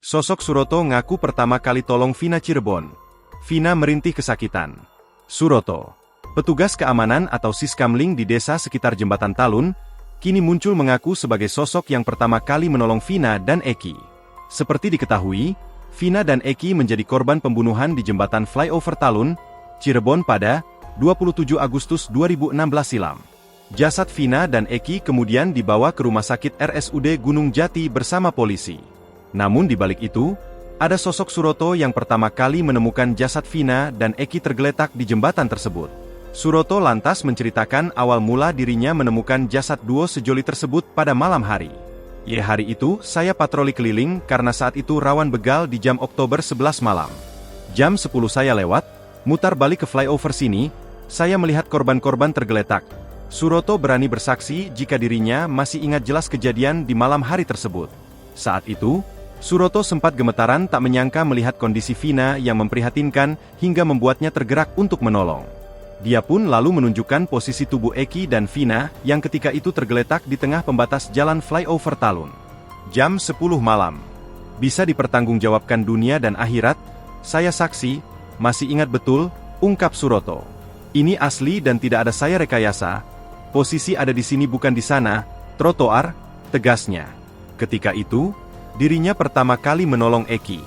Sosok Suroto ngaku pertama kali tolong Vina Cirebon. Vina merintih kesakitan. Suroto, petugas keamanan atau Siskamling di desa sekitar Jembatan Talun, kini muncul mengaku sebagai sosok yang pertama kali menolong Vina dan Eki. Seperti diketahui, Vina dan Eki menjadi korban pembunuhan di Jembatan Flyover Talun, Cirebon pada 27 Agustus 2016 silam. Jasad Vina dan Eki kemudian dibawa ke Rumah Sakit RSUD Gunung Jati bersama polisi. Namun di balik itu, ada sosok Suroto yang pertama kali menemukan jasad Vina dan Eki tergeletak di jembatan tersebut. Suroto lantas menceritakan awal mula dirinya menemukan jasad duo sejoli tersebut pada malam hari. Hari itu, saya patroli keliling karena saat itu rawan begal di jam Oktober 11 malam. Jam 10 saya lewat, mutar balik ke flyover sini, saya melihat korban-korban tergeletak. Suroto berani bersaksi jika dirinya masih ingat jelas kejadian di malam hari tersebut. Saat itu, Suroto sempat gemetaran tak menyangka melihat kondisi Vina yang memprihatinkan hingga membuatnya tergerak untuk menolong. Dia pun lalu menunjukkan posisi tubuh Eki dan Vina yang ketika itu tergeletak di tengah pembatas jalan flyover Talun. Jam 10 malam. Bisa dipertanggungjawabkan dunia dan akhirat, saya saksi, masih ingat betul, ungkap Suroto. Ini asli dan tidak ada saya rekayasa, posisi ada di sini bukan di sana, trotoar, tegasnya. Ketika itu, dirinya pertama kali menolong Eki.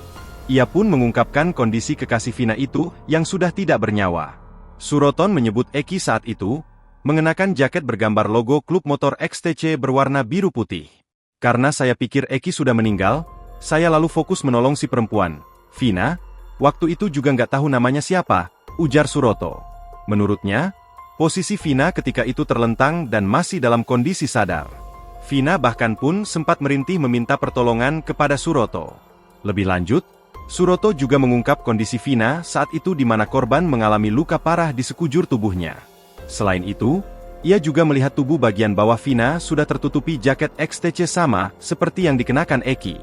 Ia pun mengungkapkan kondisi kekasih Vina itu yang sudah tidak bernyawa. Suroton menyebut Eki saat itu, mengenakan jaket bergambar logo klub motor XTC berwarna biru putih. Karena saya pikir Eki sudah meninggal, saya lalu fokus menolong si perempuan, Vina. Waktu itu juga nggak tahu namanya siapa, ujar Suroto. Menurutnya, posisi Vina ketika itu terlentang dan masih dalam kondisi sadar. Vina bahkan pun sempat merintih meminta pertolongan kepada Suroto. Lebih lanjut, Suroto juga mengungkap kondisi Vina saat itu di mana korban mengalami luka parah di sekujur tubuhnya. Selain itu, ia juga melihat tubuh bagian bawah Vina sudah tertutupi jaket XTC sama seperti yang dikenakan Eki.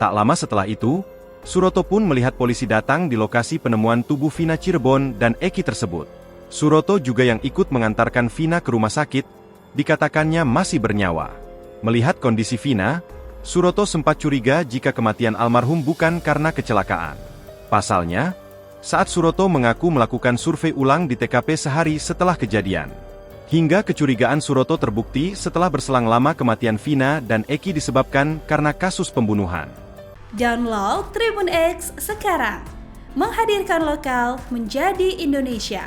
Tak lama setelah itu, Suroto pun melihat polisi datang di lokasi penemuan tubuh Vina Cirebon dan Eki tersebut. Suroto juga yang ikut mengantarkan Vina ke rumah sakit, dikatakannya masih bernyawa. Melihat kondisi Vina, Suroto sempat curiga jika kematian almarhum bukan karena kecelakaan. Pasalnya, saat Suroto mengaku melakukan survei ulang di TKP sehari setelah kejadian. Hingga kecurigaan Suroto terbukti setelah berselang lama kematian Vina dan Eki disebabkan karena kasus pembunuhan. Download Tribun X sekarang, menghadirkan lokal menjadi Indonesia.